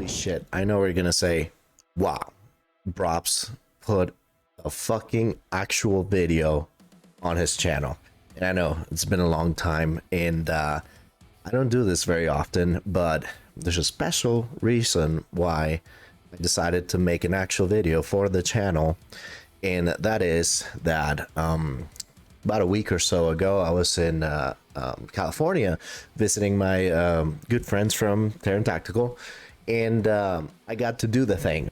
Shit, I know we're gonna say, wow, Brops put a fucking actual video on his channel. And I know it's been a long time, and I don't do this very often, but there's a special reason why I decided to make an actual video for the channel. And that is that about a week or so ago, I was in California visiting my good friends from Taran Tactical, and I got to do the thing.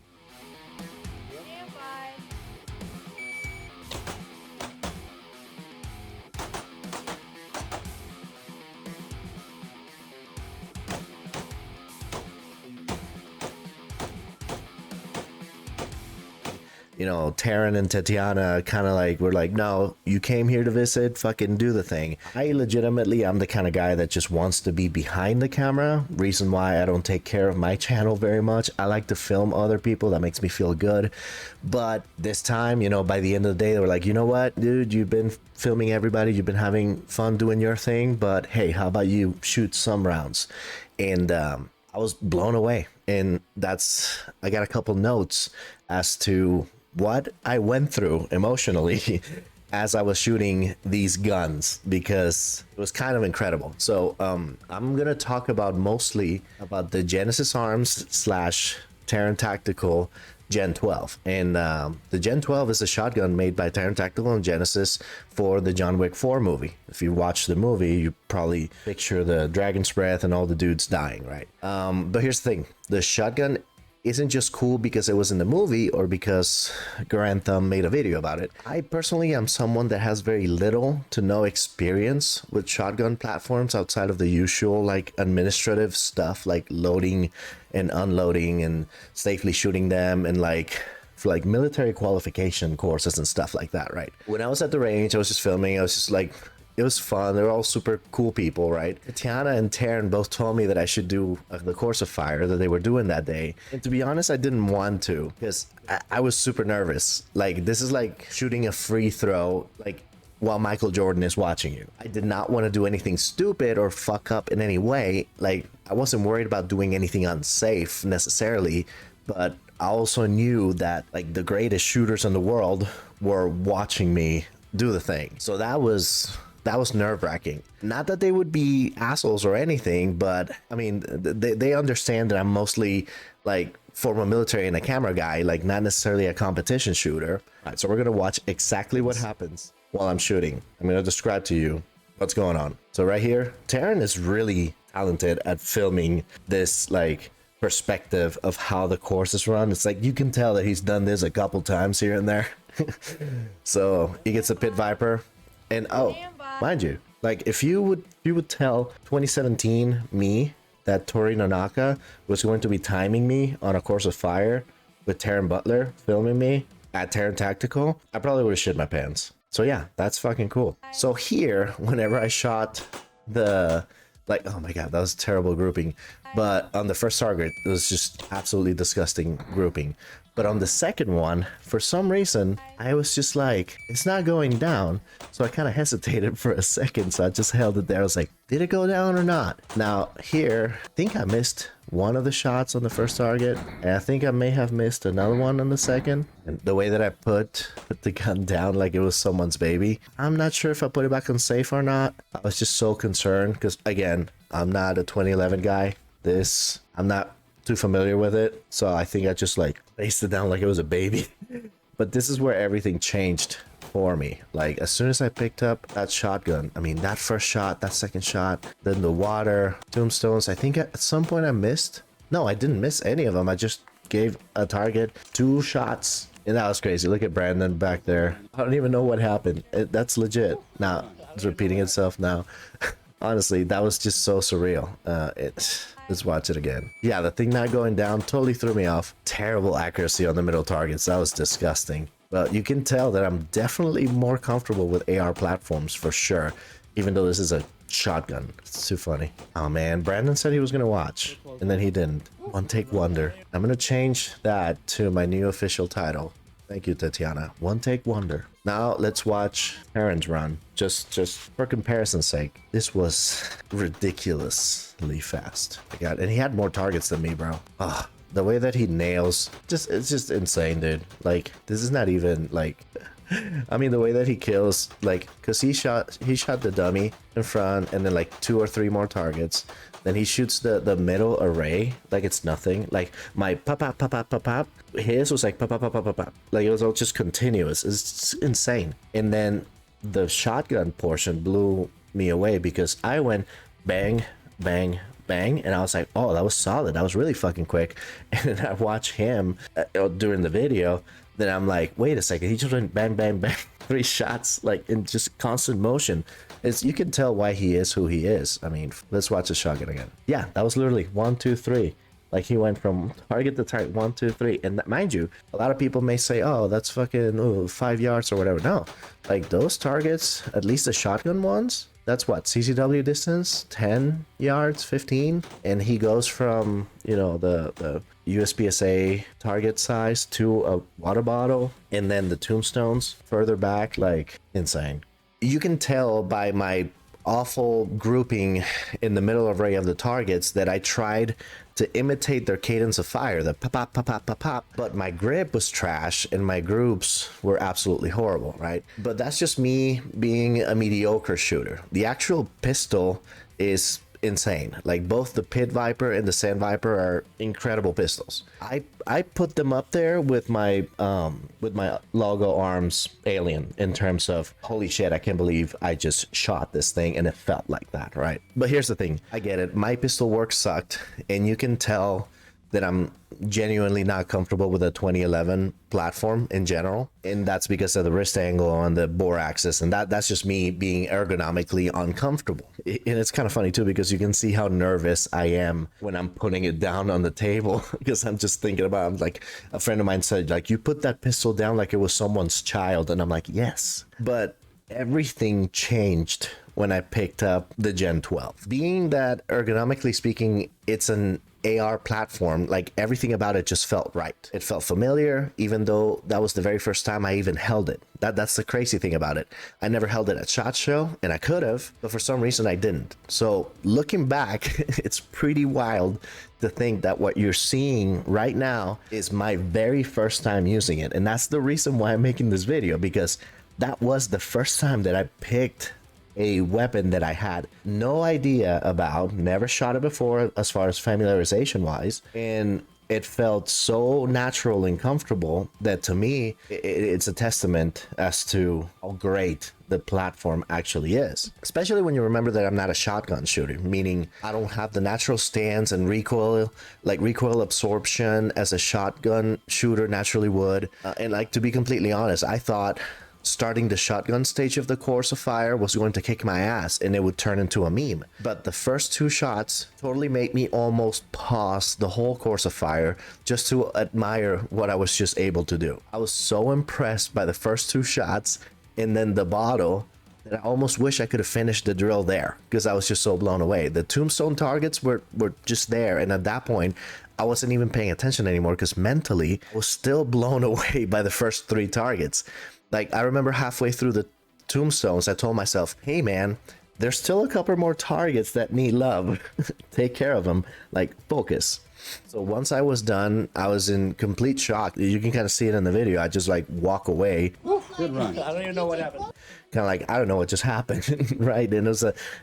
You know, Taran and Tatiana kind of like were like, no, you came here to visit, fucking do the thing. I legitimately, I'm the kind of guy that just wants to be behind the camera. Reason why I don't take care of my channel very much. I like to film other people. That makes me feel good. But this time, you know, by the end of the day, they were like, you know what, dude, you've been filming everybody. You've been having fun doing your thing. But hey, how about you shoot some rounds? And I was blown away. And I got a couple notes as to what I went through emotionally as I was shooting these guns, because it was kind of incredible. So I'm gonna talk about mostly about the Genesis Arms / Taran Tactical Gen 12. And the Gen 12 is a shotgun made by Taran Tactical and Genesis for the John Wick 4 movie. If you watch the movie, you probably picture the dragon's breath and all the dudes dying, right? But here's the thing, the shotgun isn't just cool because it was in the movie or because Grantham made a video about it. I personally am someone that has very little to no experience with shotgun platforms outside of the usual like administrative stuff like loading and unloading and safely shooting them and like for like military qualification courses and stuff like that, right? When I was at the range, I was just filming. I was just like, it was fun. They're all super cool people, right? Tatiana and Taran both told me that I should do the course of fire that they were doing that day. And to be honest, I didn't want to because I was super nervous. Like, this is like shooting a free throw, like while Michael Jordan is watching you. I did not want to do anything stupid or fuck up in any way. Like, I wasn't worried about doing anything unsafe necessarily, but I also knew that like the greatest shooters in the world were watching me do the thing. So that was nerve-wracking. Not that they would be assholes or anything, but I mean, they understand that I'm mostly like former military and a camera guy, like not necessarily a competition shooter. All right, so we're gonna watch exactly what happens while I'm shooting. I'm gonna describe to you what's going on. So right here, Taran is really talented at filming this like perspective of how the course is run. It's like you can tell that he's done this a couple times here and there. So he gets a Pit Viper. And oh, mind you, like if you would tell 2017 me that Tori Nonaka was going to be timing me on a course of fire with Taran Butler filming me at Taran Tactical, I probably would have shit my pants. So yeah, that's fucking cool. So here, whenever I shot the, like, oh my god, that was terrible grouping. But on the first target, it was just absolutely disgusting grouping. But on the second one, for some reason, I was just like, it's not going down. So I kind of hesitated for a second. So I just held it there. I was like, did it go down or not? Now here, I think I missed one of the shots on the first target. And I think I may have missed another one on the second. And the way that I put the gun down like it was someone's baby, I'm not sure if I put it back on safe or not. I was just so concerned because, again, I'm not a 2011 guy. I'm not too familiar with it, so I think I just like placed it down like it was a baby. But this is where everything changed for me. Like as soon as I picked up that shotgun, I mean that first shot, that second shot, then the water, tombstones, I think at some point I missed. No, I didn't miss any of them. I just gave a target 2 shots, and that was crazy. Look at Brandon back there. I don't even know what happened. That's legit. Now it's repeating itself now. Honestly, that was just so surreal. Let's watch it again. Yeah, the thing not going down totally threw me off. Terrible accuracy on the middle targets. That was disgusting. But you can tell that I'm definitely more comfortable with AR platforms for sure, even though this is a shotgun. It's too funny. Oh man, Brandon said he was gonna watch, and then he didn't. One take wonder. I'm gonna change that to my new official title. Thank you, Tatiana. One take wonder. Now let's watch Taran's run. Just for comparison's sake. This was ridiculously fast. My God, and he had more targets than me, bro. Oh, the way that he nails, it's just insane, dude. Like, this is not even like, I mean, the way that he kills, like, because he shot the dummy in front and then like 2 or 3 more targets. Then he shoots the middle array like it's nothing. Like my pop pop pop pop pop pop. His was like pop pop pop pop pop pop. Like it was all just continuous. It's insane. And then the shotgun portion blew me away because I went bang, bang, bang, and I was like, oh, that was solid. That was really fucking quick. And then I watch him during the video. Then I'm like, wait a second, he just went bang, bang, bang, 3 shots, like in just constant motion. You can tell why he is who he is. I mean, let's watch the shotgun again. Yeah, that was literally 1, 2, 3. Like he went from target to target, 1, 2, 3. And mind you, a lot of people may say, oh, that's fucking 5 yards or whatever. No, like those targets, at least the shotgun ones, that's what, CCW distance, 10 yards, 15. And he goes from, you know, the USPSA target size to a water bottle, and then the tombstones further back, like insane. You can tell by my awful grouping in the middle array of the targets that I tried to imitate their cadence of fire, the pop pop pop pop pop pop, but my grip was trash and my groups were absolutely horrible, right? But that's just me being a mediocre shooter. The actual pistol is insane. Like both the Pit Viper and the Sand Viper are incredible pistols. I put them up there with my Logo Arms Alien in terms of holy shit, I can't believe I just shot this thing and it felt like that, right? But here's the thing, I get it, my pistol work sucked, and you can tell that I'm genuinely not comfortable with a 2011 platform in general, and that's because of the wrist angle on the bore axis, and that's just me being ergonomically uncomfortable. And it's kind of funny too because you can see how nervous I am when I'm putting it down on the table because I'm just thinking about, I'm like, a friend of mine said, like, you put that pistol down like it was someone's child, and I'm like, yes. But everything changed when I picked up the Gen 12. Being that ergonomically speaking, it's an AR platform, like everything about it just felt right. It felt familiar, even though that was the very first time I even held it. That's the crazy thing about it. I never held it at SHOT Show, and I could have, but for some reason I didn't. So looking back, it's pretty wild to think that what you're seeing right now is my very first time using it. And that's the reason why I'm making this video, because that was the first time that I picked a weapon that I had no idea about, never shot it before as far as familiarization wise, and it felt so natural and comfortable that to me it's a testament as to how great the platform actually is, especially when you remember that I'm not a shotgun shooter, meaning I don't have the natural stance and recoil absorption as a shotgun shooter naturally would. And like, to be completely honest, I thought starting the shotgun stage of the course of fire was going to kick my ass and it would turn into a meme. But the first 2 shots totally made me almost pause the whole course of fire just to admire what I was just able to do. I was so impressed by the first 2 shots and then the bottle that I almost wish I could have finished the drill there because I was just so blown away. The tombstone targets were just there, and at that point I wasn't even paying attention anymore because mentally I was still blown away by the first 3 targets. Like, I remember halfway through the tombstones, I told myself, hey man, there's still a couple more targets that need love. Take care of them, like focus. So once I was done, I was in complete shock. You can kind of see it in the video. I just like walk away. Good run. I don't even know what happened. Kind of like, I don't know what just happened, right? And it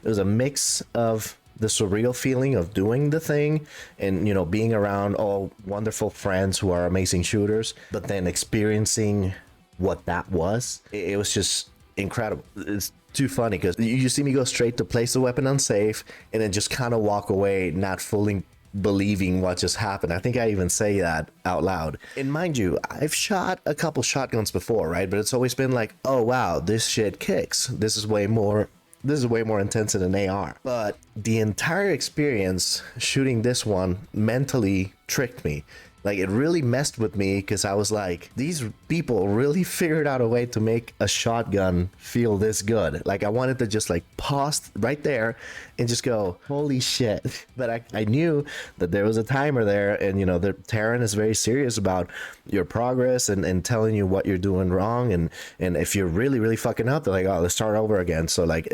was a mix of the surreal feeling of doing the thing and, you know, being around all wonderful friends who are amazing shooters, but then experiencing what that was. It was just incredible. It's too funny because you see me go straight to place the weapon unsafe and then just kind of walk away, not fully believing what just happened. I think I even say that out loud. And mind you, I've shot a couple shotguns before, right? But it's always been like, oh wow, this shit kicks. This is way more intense than an AR. But the entire experience shooting this one mentally tricked me. Like, it really messed with me because I was like, these people really figured out a way to make a shotgun feel this good. Like, I wanted to just like pause right there and just go, holy shit. But I knew that there was a timer there, and you know, the Taran is very serious about your progress and telling you what you're doing wrong. And if you're really fucking up, they're like, oh, let's start over again. So like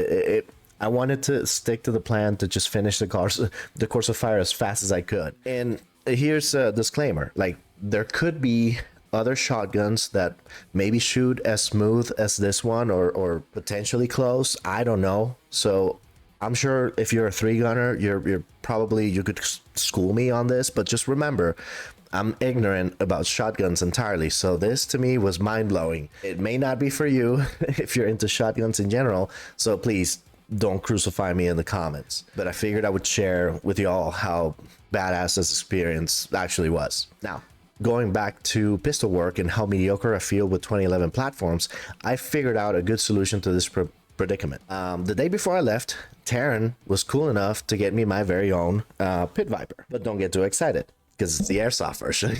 I wanted to stick to the plan to just finish the course of fire as fast as I could. And here's a disclaimer. Like, there could be other shotguns that maybe shoot as smooth as this one, or potentially close. I don't know. So I'm sure if you're a 3-gunner, you're probably, you could school me on this, but just remember, I'm ignorant about shotguns entirely. So this to me was mind-blowing. It may not be for you if you're into shotguns in general. So please don't crucify me in the comments. But I figured I would share with y'all how badass this experience actually was. Now, going back to pistol work and how mediocre I feel with 2011 platforms, I figured out a good solution to this predicament. The day before I left, Taran was cool enough to get me my very own Pit Viper. But don't get too excited, because it's the airsoft version.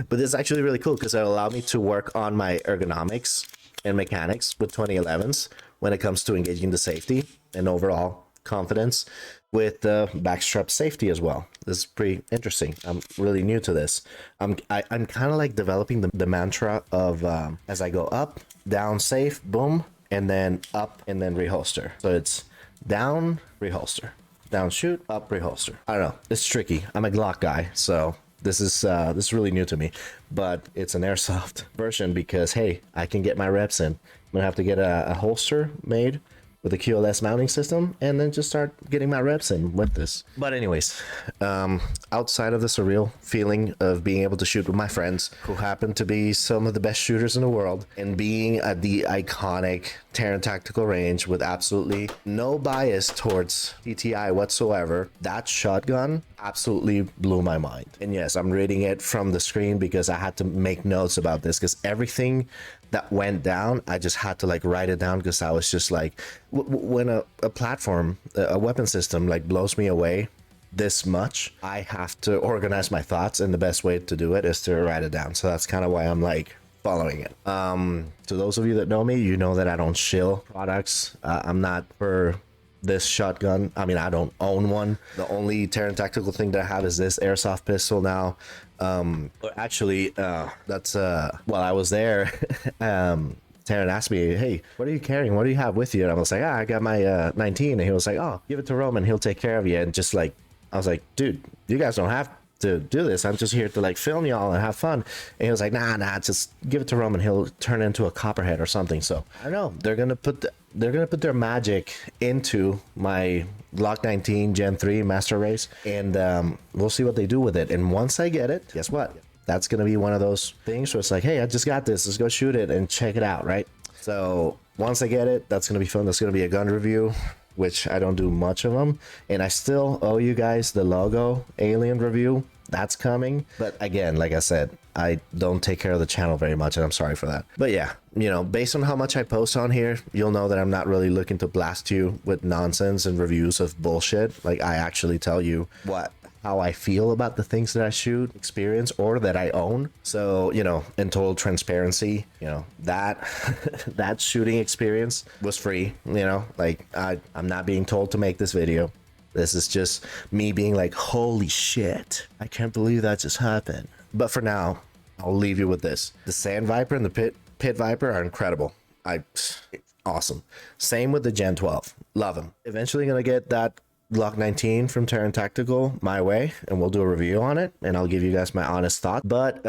But this is actually really cool because it allowed me to work on my ergonomics and mechanics with 2011s when it comes to engaging the safety and overall confidence with the backstrap safety as well. This is pretty interesting. I'm really new to this. I'm kind of like developing the mantra of as I go up, down safe, boom, and then up and then reholster. So it's down, reholster, down, shoot, up, reholster. I don't know. It's tricky. I'm a Glock guy, so this is really new to me, but it's an airsoft version because, hey, I can get my reps in. I'm gonna have to get a holster made with a QLS mounting system and then just start getting my reps in with this. But anyways, outside of the surreal feeling of being able to shoot with my friends who happen to be some of the best shooters in the world, and being at the iconic Taran Tactical range with absolutely no bias towards TTI whatsoever, that shotgun absolutely blew my mind. And yes, I'm reading it from the screen because I had to make notes about this, because everything that went down, I just had to like write it down, because I was just like, when a platform, a weapon system like blows me away this much, I have to organize my thoughts, and the best way to do it is to write it down. So that's kind of why I'm like following it. To those of you that know me, you know that I don't shill products. I'm not for this shotgun. I mean, I don't own one. The only Taran Tactical thing that I have is this airsoft pistol now. Actually, that's while I was there, Taran asked me, hey, what are you carrying? What do you have with you? And I was like, I got my 19. And he was like, oh, give it to Roman, he'll take care of you. And just like, I was like, dude, you guys don't have to do this. I'm just here to like film y'all and have fun. And he was like, nah, just give it to Roman, he'll turn into a copperhead or something. So I don't know, they're gonna put their magic into my Glock 19 Gen 3 Master Race, and we'll see what they do with it. And once I get it, guess what? That's gonna be one of those things where it's like, hey, I just got this, let's go shoot it and check it out, right? So once I get it, that's gonna be fun. That's gonna be a gun review, which I don't do much of them, and I still owe you guys the logo alien review. That's coming. But again, like I said, I don't take care of the channel very much, and I'm sorry for that. But yeah, you know, based on how much I post on here, you'll know that I'm not really looking to blast you with nonsense and reviews of bullshit. Like, I actually tell you how I feel about the things that I shoot, experience, or that I own. So, you know, in total transparency, you know, that that shooting experience was free. You know, like, I'm not being told to make this video. This is just me being like, holy shit, I can't believe that just happened. But for now, I'll leave you with this. The Sand Viper and the Pit Viper are incredible. Awesome. Same with the Gen 12. Love them. Eventually gonna get that Glock 19 from Taran Tactical my way, and we'll do a review on it, and I'll give you guys my honest thought. But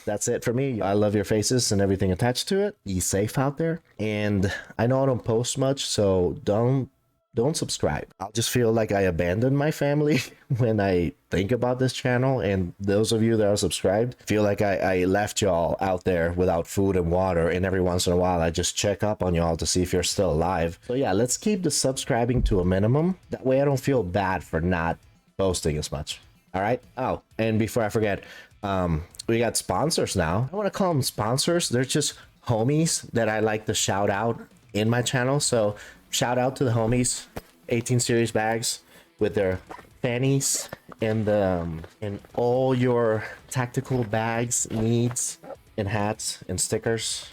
that's it for me. I love your faces and everything attached to it. Be safe out there. And I know I don't post much, so don't subscribe. I'll just feel like I abandoned my family when I think about this channel, and those of you that are subscribed feel like I left y'all out there without food and water, and every once in a while I just check up on y'all to see if you're still alive. So yeah, let's keep the subscribing to a minimum. That way I don't feel bad for not posting as much. All right. Oh, and before I forget, we got sponsors now. I want to call them sponsors. They're just homies that I like to shout out in my channel. So shout out to the homies, 18 series bags with their fannies and all your tactical bags needs, and hats and stickers.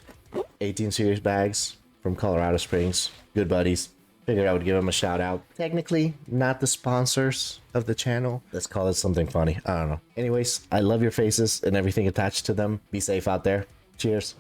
18 series bags from Colorado Springs, good buddies. Figured I would give them a shout out. Technically not the sponsors of the channel. Let's call it something funny. I don't know. Anyways, I love your faces and everything attached to them. Be safe out there. Cheers.